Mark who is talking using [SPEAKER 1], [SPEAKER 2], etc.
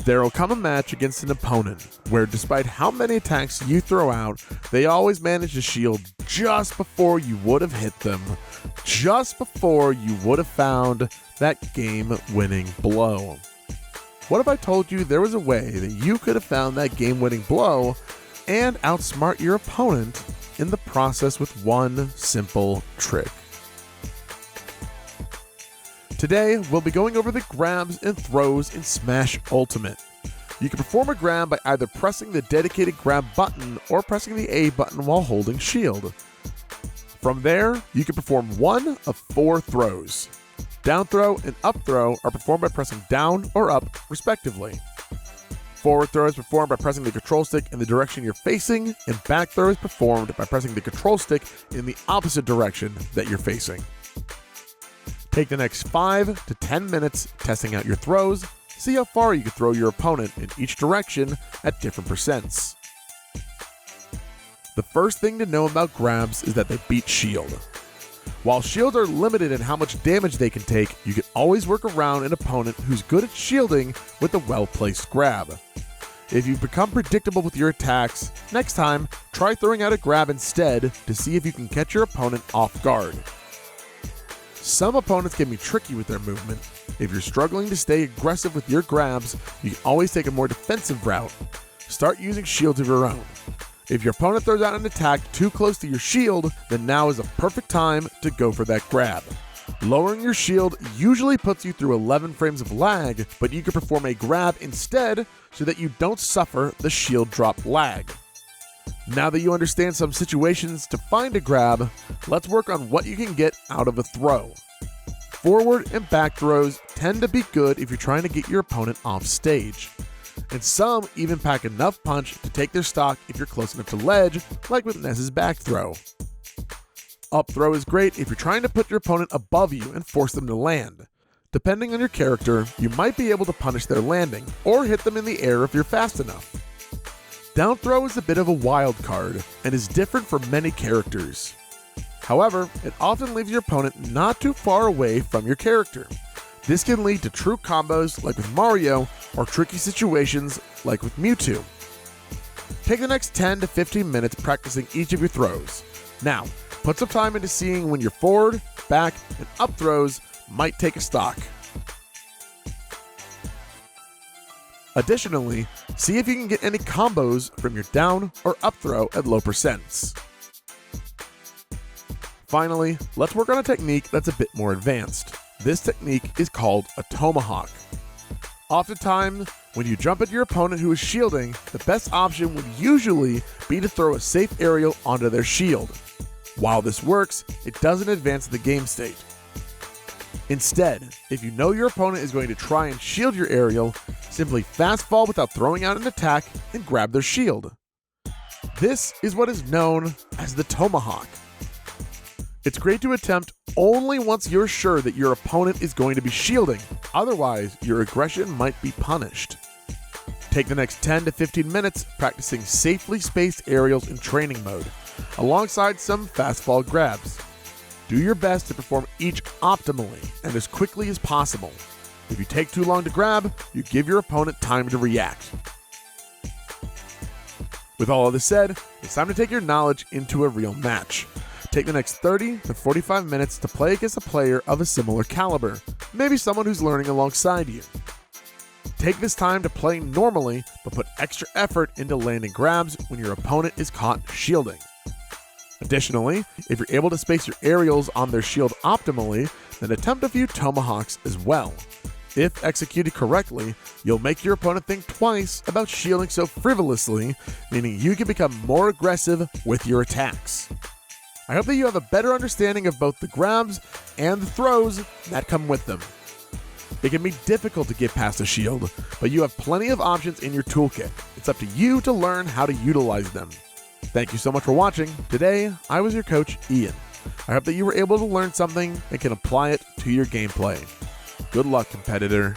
[SPEAKER 1] There will come a match against an opponent where despite how many attacks you throw out, they always manage to shield just before you would have hit them, just before you would have found that game-winning blow. What if I told you there was a way that you could have found that game-winning blow and outsmart your opponent in the process with one simple trick? Today, we'll be going over the grabs and throws in Smash Ultimate. You can perform a grab by either pressing the dedicated grab button or pressing the A button while holding shield. From there, you can perform one of 4 throws. Down throw and up throw are performed by pressing down or up, respectively. Forward throw is performed by pressing the control stick in the direction you're facing, and back throw is performed by pressing the control stick in the opposite direction that you're facing. Take the next 5 to 10 minutes testing out your throws. See how far you can throw your opponent in each direction at different percents. The first thing to know about grabs is that they beat shield. While shields are limited in how much damage they can take, you can always work around an opponent who's good at shielding with a well-placed grab. If you become predictable with your attacks, next time try throwing out a grab instead to see if you can catch your opponent off guard. Some opponents can be tricky with their movement. If you're struggling to stay aggressive with your grabs, you can always take a more defensive route. Start using shields of your own. If your opponent throws out an attack too close to your shield, then now is a perfect time to go for that grab. Lowering your shield usually puts you through 11 frames of lag, but you can perform a grab instead so that you don't suffer the shield drop lag. Now that you understand some situations to find a grab, let's work on what you can get out of a throw. Forward and back throws tend to be good if you're trying to get your opponent off stage. And some even pack enough punch to take their stock if you're close enough to ledge, like with Ness's back throw. Up throw is great if you're trying to put your opponent above you and force them to land. Depending on your character, you might be able to punish their landing, or hit them in the air if you're fast enough. Down throw is a bit of a wild card, and is different for many characters. However, it often leaves your opponent not too far away from your character. This can lead to true combos like with Mario, or tricky situations like with Mewtwo. Take the next 10 to 15 minutes practicing each of your throws. Now, put some time into seeing when your forward, back, and up throws might take a stock. Additionally, see if you can get any combos from your down or up throw at low percents. Finally, let's work on a technique that's a bit more advanced. This technique is called a tomahawk. Oftentimes, when you jump at your opponent who is shielding, the best option would usually be to throw a safe aerial onto their shield. While this works, it doesn't advance the game state. Instead, if you know your opponent is going to try and shield your aerial, simply fast fall without throwing out an attack and grab their shield. This is what is known as the tomahawk. It's great to attempt only once you're sure that your opponent is going to be shielding, otherwise your aggression might be punished. Take the next 10 to 15 minutes practicing safely spaced aerials in training mode, alongside some fast fall grabs. Do your best to perform each optimally and as quickly as possible. If you take too long to grab, you give your opponent time to react. With all of this said, it's time to take your knowledge into a real match. Take the next 30 to 45 minutes to play against a player of a similar caliber, maybe someone who's learning alongside you. Take this time to play normally, but put extra effort into landing grabs when your opponent is caught shielding. Additionally, if you're able to space your aerials on their shield optimally, then attempt a few tomahawks as well. If executed correctly, you'll make your opponent think twice about shielding so frivolously, meaning you can become more aggressive with your attacks. I hope that you have a better understanding of both the grabs and the throws that come with them. It can be difficult to get past a shield, but you have plenty of options in your toolkit. It's up to you to learn how to utilize them. Thank you so much for watching. Today, I was your coach, Ian. I hope that you were able to learn something and can apply it to your gameplay. Good luck, competitor.